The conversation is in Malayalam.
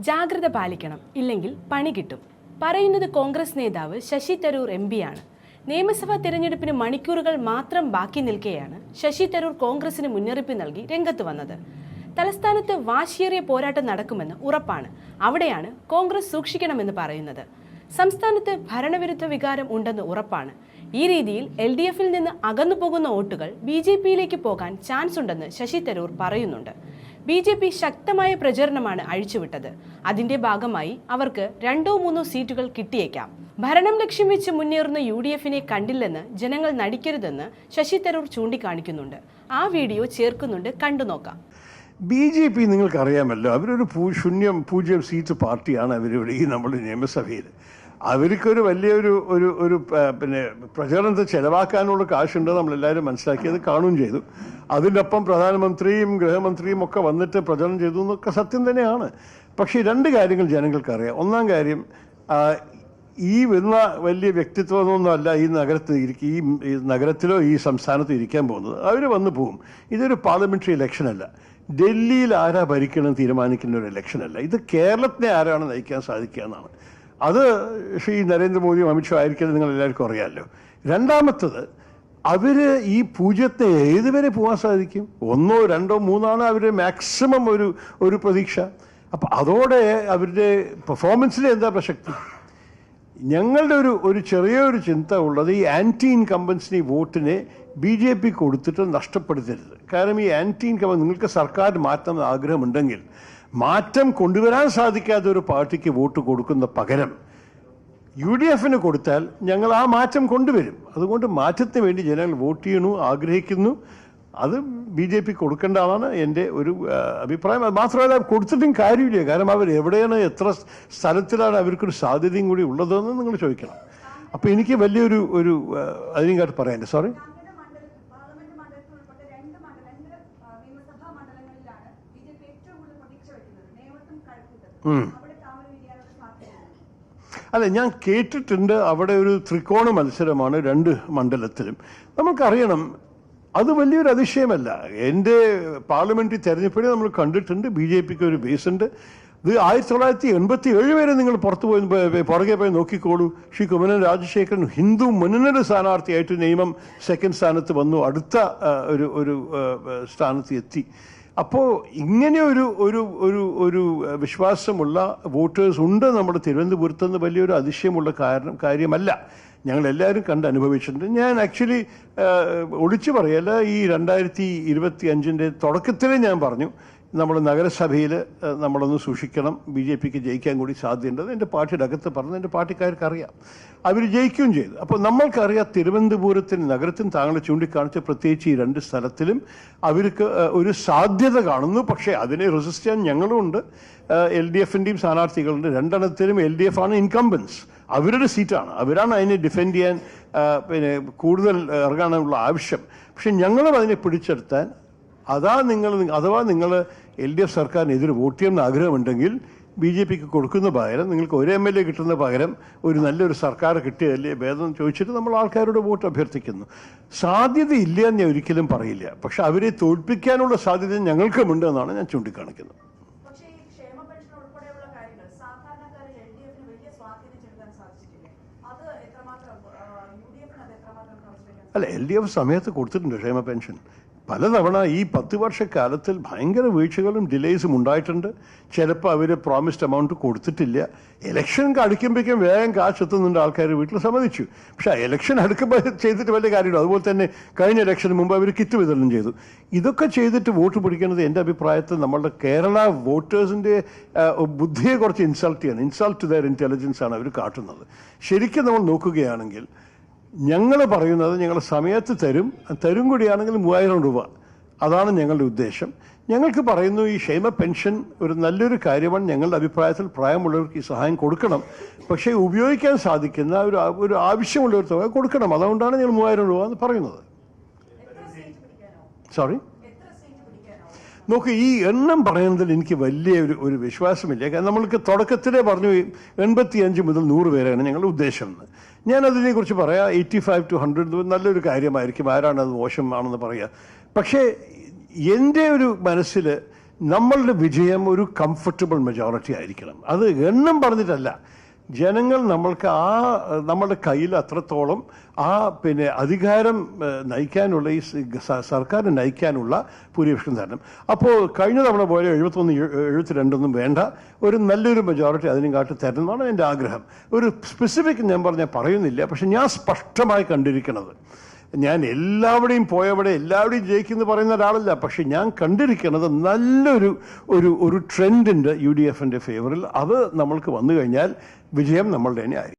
ജാഗ്രത പാലിക്കണം, ഇല്ലെങ്കിൽ പണി കിട്ടും. പറയുന്നത് കോൺഗ്രസ് നേതാവ് ശശി തരൂർ MP ആണ്. നിയമസഭാ തെരഞ്ഞെടുപ്പിന് മണിക്കൂറുകൾ മാത്രം ബാക്കി നിൽക്കെയാണ് ശശി തരൂർ കോൺഗ്രസിന് മുന്നറിയിപ്പ് നൽകി രംഗത്ത് വന്നത്. തലസ്ഥാനത്ത് വാശിയേറിയ പോരാട്ടം നടക്കുമെന്ന് ഉറപ്പാണ്. അവിടെയാണ് കോൺഗ്രസ് സൂക്ഷിക്കണമെന്ന് പറയുന്നത്. സംസ്ഥാനത്ത് ഭരണവിരുദ്ധ വികാരം ഉണ്ടെന്ന് ഉറപ്പാണ്. ഈ രീതിയിൽ LDF-ൽ നിന്ന് അകന്നു പോകുന്ന വോട്ടുകൾ BJP-യിലേക്ക് പോകാൻ ചാൻസ് ഉണ്ടെന്ന് ശശി തരൂർ പറയുന്നുണ്ട്. BJP ശക്തമായ പ്രചരണമാണ് അഴിച്ചുവിട്ടത്. അതിന്റെ ഭാഗമായി അവർക്ക് 2-3 സീറ്റുകൾ കിട്ടിയേക്കാം. ഭരണം ലക്ഷ്യം വെച്ച് മുന്നേറുന്ന UDF-നെ കണ്ടില്ലെന്ന് ജനങ്ങൾ നടിക്കരുതെന്ന് ശശി തരൂർ ചൂണ്ടിക്കാണിക്കുന്നുണ്ട്. ആ വീഡിയോ ചേർക്കുന്നുണ്ട്, കണ്ടുനോക്കാം. BJP നിങ്ങൾക്കറിയാമല്ലോ, അവരൊരു 0 സീറ്റ് പാർട്ടിയാണ്. അവരിവിടെ ഈ നമ്മുടെ നിയമസഭയിൽ അവർക്കൊരു വലിയൊരു ഒരു പിന്നെ പ്രചരണത്തെ ചെലവാക്കാനുള്ള കാശുണ്ട്. നമ്മളെല്ലാവരും മനസ്സിലാക്കിയത് കാണുകയും ചെയ്തു. അതിനൊപ്പം പ്രധാനമന്ത്രിയും ഗൃഹമന്ത്രിയും ഒക്കെ വന്നിട്ട് പ്രചരണം ചെയ്തു എന്നൊക്കെ സത്യം തന്നെയാണ്. പക്ഷേ 2 കാര്യങ്ങൾ ജനങ്ങൾക്കറിയാം. ഒന്നാം കാര്യം, ഈ വരുന്ന വലിയ വ്യക്തിത്വമൊന്നുമല്ല ഈ നഗരത്തിലോ ഈ സംസ്ഥാനത്തോ ഇരിക്കാൻ പോകുന്നത്. അവർ വന്നു പോകും. ഇതൊരു പാർലമെന്ററി ഇലക്ഷനല്ല. ഡൽഹിയിൽ ആരാ ഭരിക്കണം തീരുമാനിക്കുന്ന ഒരു ഇലക്ഷനല്ല. ഇത് കേരളത്തിനെ ആരാണ് നയിക്കാൻ സാധിക്കുക എന്നാണ്. അത് ശ്രീ നരേന്ദ്രമോദിയും അമിത്ഷാ ആയിരിക്കും, നിങ്ങൾ എല്ലാവർക്കും അറിയാമല്ലോ. രണ്ടാമത്തത്, അവർ ഈ 0 ഏതുവരെ പോകാൻ സാധിക്കും? 1, 2, 3 അവർ മാക്സിമം ഒരു പ്രതീക്ഷ. അപ്പം അതോടെ അവരുടെ പെർഫോമൻസിൽ എന്താ പ്രസക്തി? ഞങ്ങളുടെ ഒരു ചെറിയൊരു ചിന്ത ഉള്ളത്, ഈ ആൻറ്റി ഇൻകംബൻസിന് വോട്ടിനെ BJP കൊടുത്തിട്ട് നഷ്ടപ്പെടുത്തരുത്. കാരണം ഈ ആൻറ്റി ഇൻകംബൻസ്, നിങ്ങൾക്ക് സർക്കാർ മാറ്റം ആഗ്രഹമുണ്ടെങ്കിൽ മാറ്റം കൊണ്ടുവരാൻ സാധിക്കാത്ത ഒരു പാർട്ടിക്ക് വോട്ട് കൊടുക്കുന്ന പകരം UDF-ന് കൊടുത്താൽ ഞങ്ങൾ ആ മാറ്റം കൊണ്ടുവരും. അതുകൊണ്ട് മാറ്റത്തിന് വേണ്ടി ജനങ്ങൾ വോട്ട് ചെയ്യണു, ആഗ്രഹിക്കുന്നു. അത് BJP കൊടുക്കേണ്ടതാണ് എൻ്റെ ഒരു അഭിപ്രായം. അത് മാത്രമല്ല, കൊടുത്തിട്ടും കാര്യമില്ല. കാരണം അവർ എവിടെയാണ്, എത്ര സ്ഥലത്തിലാണ് അവർക്കൊരു സാധ്യതയും കൂടി ഉള്ളതെന്ന് നിങ്ങൾ ചോദിക്കണം. അപ്പോൾ എനിക്ക് വലിയൊരു അതിനെക്കാട്ട് പറയാനുണ്ട്. സോറി, അല്ല, ഞാൻ കേട്ടിട്ടുണ്ട് അവിടെ ഒരു ത്രികോണ മത്സരമാണ് 2 മണ്ഡലത്തിലും. നമുക്കറിയണം, അത് വലിയൊരു അതിശയമല്ല. എൻ്റെ പാർലമെന്ററി തെരഞ്ഞെടുപ്പിനെ നമ്മൾ കണ്ടിട്ടുണ്ട്. BJPക്ക് ഒരു ബേസ് ഉണ്ട്. ഇത് 1987 വരെ നിങ്ങൾ പുറകെ പോയി നോക്കിക്കോളൂ. ശ്രീ കുമ്മനം രാജശേഖരൻ ഹിന്ദു മുന്നണിയുടെ സ്ഥാനാർത്ഥിയായിട്ട് നിയമം 2nd സ്ഥാനത്ത് വന്നു, അടുത്ത ഒരു സ്ഥാനത്ത് എത്തി. അപ്പോൾ ഇങ്ങനെ ഒരു വിശ്വാസമുള്ള വോട്ടേഴ്സ് ഉണ്ട് നമ്മുടെ തിരുവനന്തപുരത്തുനിന്ന്. വലിയൊരു അതിശയമുള്ള കാര്യമല്ല. ഞങ്ങളെല്ലാവരും കണ്ട് അനുഭവിച്ചിട്ടുണ്ട്. ഞാൻ ആക്ച്വലി ഒളിച്ചു പറയല്ല, ഈ 2025-ന്റെ തുടക്കത്തിലേ ഞാൻ പറഞ്ഞു, നമ്മൾ നഗരസഭയിൽ നമ്മളൊന്ന് സൂക്ഷിക്കണം, BJPക്ക് ജയിക്കാൻ കൂടി സാധ്യതയുണ്ട്. എൻ്റെ പാർട്ടിയുടെ അകത്ത് പറഞ്ഞ് എൻ്റെ പാർട്ടിക്കാർക്ക് അറിയാം, അവർ ജയിക്കുകയും ചെയ്തു. അപ്പോൾ നമ്മൾക്കറിയാം, തിരുവനന്തപുരത്തിന് നഗരത്തിന് താങ്കൾ ചൂണ്ടിക്കാണിച്ച പ്രത്യേകിച്ച് ഈ 2 സ്ഥലത്തിലും അവർക്ക് ഒരു സാധ്യത കാണുന്നു. പക്ഷേ അതിനെ റെസിസ്റ്റ് ചെയ്യാൻ ഞങ്ങളുമുണ്ട്. LDF-ൻ്റെയും സ്ഥാനാർത്ഥികളുണ്ട്. 2 LDF ആണ് ഇൻകംബൻസ്. അവരുടെ സീറ്റാണ്, അവരാണ് അതിനെ ഡിഫെൻഡ് ചെയ്യാൻ പിന്നെ കൂടുതൽ ഇറങ്ങാനുള്ള ആവശ്യം. പക്ഷെ ഞങ്ങളും അതിനെ പിടിച്ചെടുത്താൻ, അഥവാ നിങ്ങൾ LDF സർക്കാരിനെതിരെ വോട്ട് ചെയ്യുന്ന ആഗ്രഹമുണ്ടെങ്കിൽ BJPക്ക് കൊടുക്കുന്ന പകരം നിങ്ങൾക്ക് ഒരു MLA കിട്ടുന്ന പകരം ഒരു നല്ലൊരു സർക്കാർ കിട്ടിയതല്ലേ ഭേദം ചോദിച്ചിട്ട് നമ്മൾ ആൾക്കാരോട് വോട്ട് അഭ്യർത്ഥിക്കുന്നു. സാധ്യതയില്ല എന്ന് ഞാൻ ഒരിക്കലും പറയില്ല. പക്ഷെ അവരെ തോൽപ്പിക്കാനുള്ള സാധ്യത ഞങ്ങൾക്കുമുണ്ട് എന്നാണ് ഞാൻ ചൂണ്ടിക്കാണിക്കുന്നത്. അല്ല, LDF സമയത്ത് കൊടുത്തിട്ടുണ്ട് ക്ഷേമ പെൻഷൻ. പലതവണ ഈ 10 വർഷക്കാലത്തിൽ ഭയങ്കര വീഴ്ചകളും ഡിലേസും ഉണ്ടായിട്ടുണ്ട്. ചിലപ്പോൾ അവർ പ്രോമിസ്ഡ് എമൗണ്ട് കൊടുത്തിട്ടില്ല. ഇലക്ഷൻ അടുക്കുമ്പോഴേക്കും വേഗം കാശ് എത്തുന്നുണ്ട്, ആൾക്കാർ വീട്ടിൽ സമ്മതിച്ചു. പക്ഷേ ഇലക്ഷൻ അടുക്കുമ്പോൾ ചെയ്തിട്ട് വലിയ കാര്യമില്ല. അതുപോലെ തന്നെ കഴിഞ്ഞ ഇലക്ഷന് മുമ്പ് അവർ കിറ്റ് വിതരണം ചെയ്തു. ഇതൊക്കെ ചെയ്തിട്ട് വോട്ട് പിടിക്കുന്നത് എൻ്റെ അഭിപ്രായത്തിൽ നമ്മളുടെ കേരള വോട്ടേഴ്സിൻ്റെ ബുദ്ധിയെ കുറച്ച് ഇൻസൾട്ട് ടു ദെയർ ഇൻ്റലിജൻസ് ആണ് അവർ കാട്ടുന്നത്. ശരിക്കും നമ്മൾ നോക്കുകയാണെങ്കിൽ ഞങ്ങൾ പറയുന്നത്, ഞങ്ങൾ സമയത്ത് തരും കൂടിയാണെങ്കിൽ 3000 രൂപ. അതാണ് ഞങ്ങളുടെ ഉദ്ദേശം. ഞങ്ങൾക്ക് പറയുന്നു, ഈ ക്ഷേമ പെൻഷൻ ഒരു നല്ലൊരു കാര്യമാണ്. ഞങ്ങളുടെ അഭിപ്രായത്തിൽ പ്രായമുള്ളവർക്ക് ഈ സഹായം കൊടുക്കണം. പക്ഷേ ഉപയോഗിക്കാൻ സാധിക്കുന്ന ഒരു ആവശ്യമുള്ളൊരു തുക കൊടുക്കണം. അതുകൊണ്ടാണ് ഞങ്ങൾ 3000 രൂപ എന്ന് പറയുന്നത്. സോറി, നോക്ക്, ഈ എണ്ണം പറയുന്നതിൽ എനിക്ക് വലിയ ഒരു വിശ്വാസമില്ല. കാരണം നമ്മൾക്ക് തുടക്കത്തിലേ പറഞ്ഞു 85 മുതൽ 100 പേരാണ് ഞങ്ങളുടെ ഉദ്ദേശം എന്ന്. ഞാനതിനെക്കുറിച്ച് പറയാം. 85 to 100 നല്ലൊരു കാര്യമായിരിക്കും. ആരാണ് അത് മോശമാണെന്ന് പറയുക. പക്ഷേ എൻ്റെ ഒരു മനസ്സിൽ നമ്മളുടെ വിജയം ഒരു കംഫർട്ടബിൾ മെജോറിറ്റി ആയിരിക്കണം. അത് എണ്ണം പറഞ്ഞിട്ടല്ല, ജനങ്ങൾ നമ്മളുടെ കയ്യിൽ അത്രത്തോളം അധികാരം നയിക്കാനുള്ള ഈ സർക്കാർ നയിക്കാനുള്ള ഭൂരിപക്ഷം തരണം. അപ്പോൾ കഴിഞ്ഞ തവണ പോലെ 71-72 വേണ്ട, ഒരു നല്ലൊരു മെജോറിറ്റി അതിനും കാട്ടി തരണമെന്നാണ് എൻ്റെ ആഗ്രഹം. ഒരു സ്പെസിഫിക് നമ്പർ ഞാൻ പറയുന്നില്ല, പക്ഷെ ഞാൻ സ്പഷ്ടമായി കണ്ടിരിക്കുന്നത്, ഞാൻ എല്ലാവരുടെയും പോയവിടെ എല്ലാവരുടെയും ജയിക്കുമെന്ന് പറയുന്ന ഒരാളല്ല, പക്ഷെ ഞാൻ കണ്ടിരിക്കുന്നത് നല്ലൊരു ഒരു ട്രെൻഡിൻ്റെ UDFൻ്റെ ഫേവറിൽ. അത് നമ്മൾക്ക് വന്നു കഴിഞ്ഞാൽ വിജയം നമ്മളുടെ തന്നെ ആയിരിക്കും.